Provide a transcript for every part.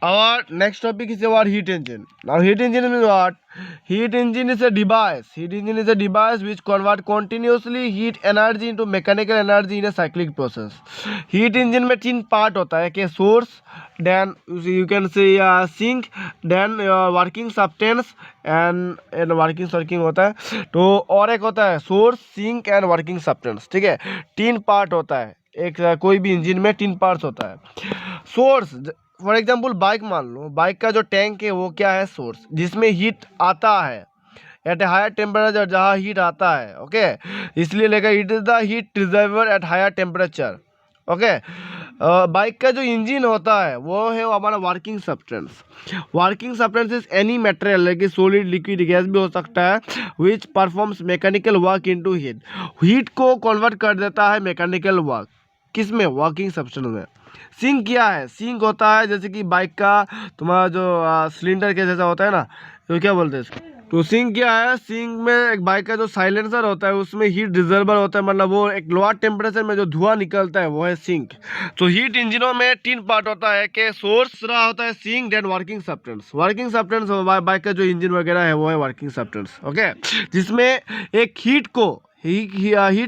Our next topic is our heat engine. Now, heat engine means what? Heat engine is a device. Heat engine is a device which convert continuously heat energy into mechanical energy in a cyclic process. Heat engine में तीन part होता है कि source, then you can say sink, then working substance and working होता है. तो और एक होता है source, sink and working substance. ठीक है, तीन part होता है. एक कोई भी इंजन में तीन पार्ट्स होता है. सोर्स, फॉर एग्जांपल बाइक मान लो, बाइक का जो टैंक है वो क्या है? सोर्स, जिसमें हीट आता है एट ए हायर टेम्परेचर, जहाँ हीट आता है. ओके, इसलिए लेगा it is the heat reservoir at higher temperature. Okay, bike का जो इंजन होता है वो है हमारा working substance. Working substance is any material, लेकिन सॉलिड लिक्विड गैस भी हो सकता है, which performs mechanical work into heat. Heat को कन्वर्ट कर देता है मैकेनिकल वर्क. किस में? वर्किंग सब्सटेंस में. सिंक क्या है? सिंक होता है जैसे कि बाइक का तुम्हारा जो सिलेंडर के जैसा होता है ना, तो क्या बोलते हैं इसको? तो सिंक क्या है? सिंक में एक बाइक का जो साइलेंसर होता है उसमें हीट रिजर्वर होता है, मतलब वो एक लोअर टेम्परेचर में जो धुआं निकलता है वो है सिंक. तो हीट इंजनों में तीन पार्ट होता है कि सोर्स रहा होता है sink, then working substance. Working substance bike का जो इंजन वगैरह है वो है वर्किंग सब्सटेंस. ओके, जिसमें एक हीट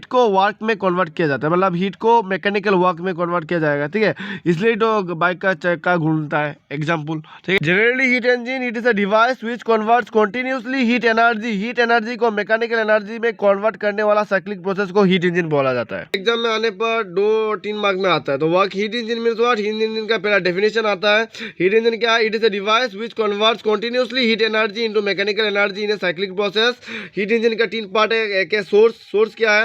को वर्क में कन्वर्ट किया जाता है, मतलब हीट को मैकेनिकल वर्क में कन्वर्ट किया जाएगा. ठीक है, इसलिए तो बाइक का चक्का घूमता है. एग्जांपल, ठीक है. Generally heat engine it is a device which converts continuously heat energy को मैकेनिकल एनर्जी में कन्वर्ट करने वाला साइक्लिक प्रोसेस को हीट इंजन बोला जाता है. एग्जाम में आने पर 2-3 मार्क में आता है. तो work heat engine means what? Heat engine का पहला डेफिनेशन आता है. हीट इंजन क्या है? It is a device which converts continuously heat energy into mechanical energy in a cyclic process. Heat engine का तीन पार्ट है. एक है सोर्स क्या है?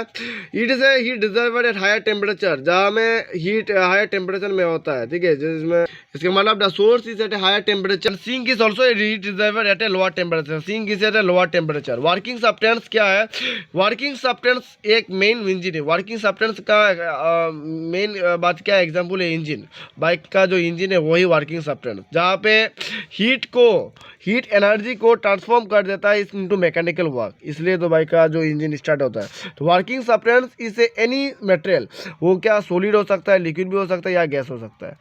It is a heat reservoir at higher temperature, जहाँ में हीट हायर टेम्परेचर में होता है. ठीक है, जिसमें इसके मतलब the source is at a higher temperature. Sink is also a heat reservoir at a lower temperature. Sink is at a lower temperature. Working substance क्या है? वर्किंग सब्सटेंस एक मेन इंजन है. वर्किंग सब्सटेंस का main बात क्या है? Example है engine. Bike का जो इंजन है वही वर्किंग सब्सटेंस, जहाँ पे हीट एनर्जी को ट्रांसफॉर्म कर देता है इनटू मैकेनिकल वर्क. इसलिए तो बाइक का जो इंजन स्टार्ट होता है. तो working substance is any material. वो क्या? सॉलिड हो सकता है, लिक्विड भी हो सकता है, या गैस हो सकता है.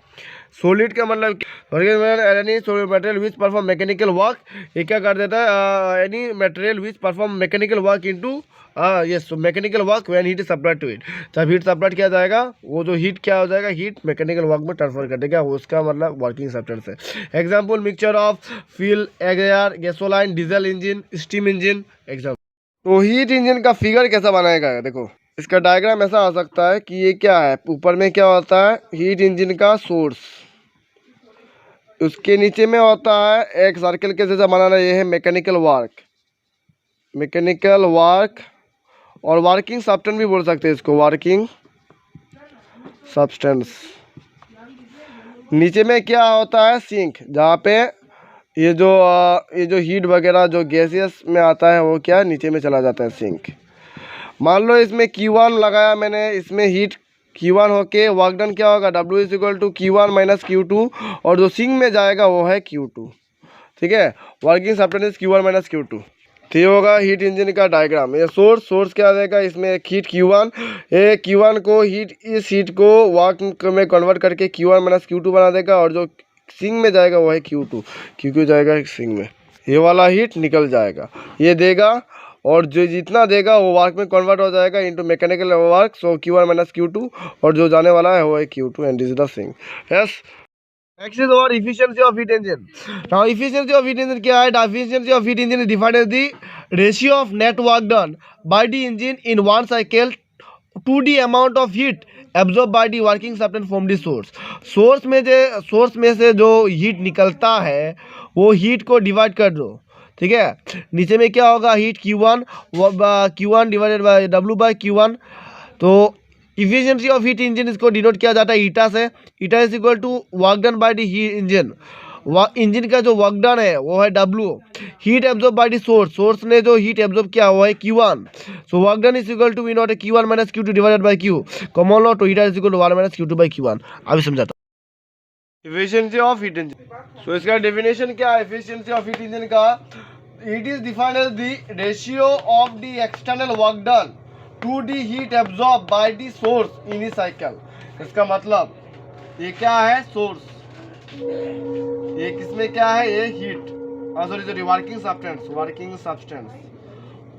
सॉलिड का मतलब any material which perform mechanical work. ये क्या कर देता है? Any material which perform mechanical work into yes mechanical work when heat is supplied to it. जब हीट सप्लाइड किया जाएगा, वो जो हीट क्या हो जाएगा? हीट मैकेनिकल वर्क में ट्रांसफर कर देगा. उसका मतलब वर्किंग सब्सटेंस है. Example, mixture of fuel, air, gasoline, diesel engine, steam engine. Example. तो हीट इंजन का फिगर कैसा बनाएगा? देखो, इसका डायग्राम ऐसा आ सकता है कि ये क्या है? ऊपर में क्या होता है? हीट इंजन का सोर्स. उसके नीचे में होता है एक सर्कल के जैसा बनाना, ये है मैकेनिकल वर्क और वर्किंग सब्सटेंस भी बोल सकते हैं इसको, वर्किंग सब्सटेंस. नीचे में क्या होता है? सिंक, जहाँ पे ये जो हीट वगैरह जो गैसेस में आता है वो क्या नीचे में चला जाता है, सिंक. मान लो इसमें Q1 लगाया मैंने, इसमें हीट Q1 होके वर्क डन क्या होगा? W is equal to Q1 minus Q2, और जो सिंक में जाएगा वो है Q2. ठीक है, working substance Q1 minus Q2. तो ये होगा हीट इंजन का डायग्राम. ये सोर्स क्या देगा? इसमें एक हीट Q1, ये Q1 को इस हीट को वर्क में कन्वर्ट करके Q1 माइनस Q2 बना देगा, और जो सिंक में जाएगा वो है Q2. Q2 जाएगा सिंक में, ये वाला हीट निकल जाएगा, ये देगा, और जो जितना देगा वो वर्क में कन्वर्ट हो जाएगा into mechanical work. So Q1 minus Q2, और जो जाने वाला है वो है Q2, and this is the sink. Yes. Next is our efficiency of heat engine. Now, efficiency of heat engine क्या है? The efficiency of heat engine is defined as the ratio of net work done by the engine in one cycle to the amount of heat absorbed by the working substance from the source. Source में से जो heat निकलता है वो heat को divide कर दो. ठीक है, नीचे में क्या होगा? Heat Q1 divided by W by Q1. तो इफिशियंसी ऑफ हीट इंजन इसको डिनोट किया जाता है ईटा से. Eta is equal to work done by the heat engine. Engine का जो वर्क डन है वो है W. Heat absorb by the source ने जो हीट एब्जॉर्ब किया वो है Q1. So work done is equal to v naught Q1 minus Q2 divided by Q. Common लो, तो eta is equal to 1 minus Q2 by Q1. अभी समझाता हूँ efficiency of heat engine. So इसका definition क्या है एफिशिएंसी ऑफ हीट इंजन का? It is defined as the ratio of the external work done to the heat absorb by the source in cycle. इसका मतलब ये क्या है? सोर्स. एक इसमें क्या है, ये हीट, सॉरी वर्किंग सब्सटेंस,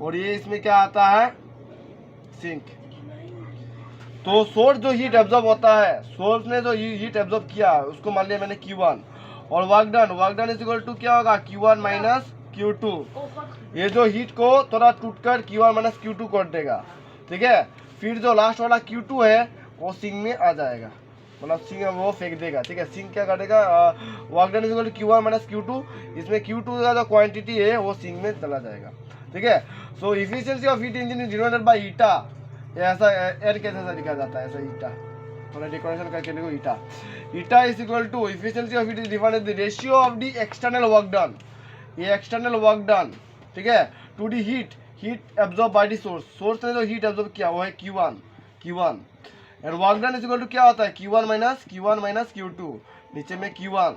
और ये इसमें क्या आता है, सिंक। तो सोर्स जो हीट एब्जॉर्ब होता है, सोर्स ने जो हीट एब्जॉर्ब किया उसको मान लिया मैंने Q1, और work done is equal to क्या होगा, Q1 माइनस Q2। ये जो हीट को थोड़ा टूटकर Q1 माइनस Q2 कर देगा, ठीक है। फिर जो लास्ट वाला Q2 है वो सिंक में आ जाएगा, मतलब सिंक वो फेंक देगा, ठीक है। सिंक क्या करेगा, work done is equal to Q1 minus Q2, इसमें Q2 का जो क्वांटिटी है वो सिंक में चला जाएगा, ठीक है। So efficiency of heat engine is denoted by eta, ऐसा एन कैसे लिखा जाता है, ऐसा ईटा, थोड़ा डेकोरेशन करके लिखो eta. Eta is equal to efficiency of heat is defined as the ratio of the external work done, ये एक्सटर्नल वर्क डन, ठीक है, to the heat absorb by the source ने जो हीट एब्जॉर्ब किया वो है Q1 and work done is equal to क्या होता है, Q1 माइनस Q2, नीचे में Q1,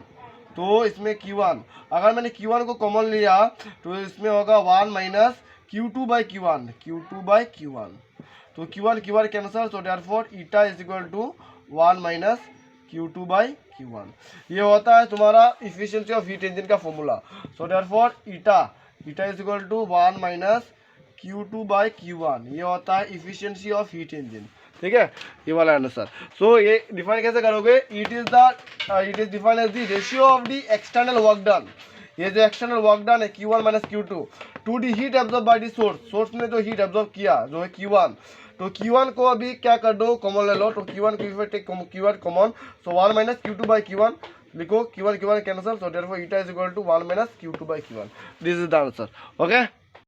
तो इसमें Q1, अगर मैंने Q1 को कॉमन लिया तो इसमें होगा 1 माइनस Q2 बाई Q1, तो Q1 cancel, so therefore eta is equal to 1 minus Q2 by Q1। ये होता है तुम्हारा इफिशियंसी ऑफ हीट इंजन का formula. So therefore eta is equal to 1 minus Q2 by Q1, ये होता है efficiency of heat engine, ठीक है, ये वाला आंसर। सो ये डिफाइन कैसे करोगे, it is defined as the ratio of the external work done, ये जो एक्सटर्नल वर्क डन है Q1 minus Q2 to the heat absorb by the source ने जो हीट एब्जॉर्ब किया जो है Q1, तो Q1 को अभी क्या कर दो, कॉमन ले लो, तो Q1 को take Q1 common, so 1 minus Q2 by Q1 लिखो, Q1 cancel, so therefore eta is equal to 1 minus Q2 by Q1, this is the answer, okay.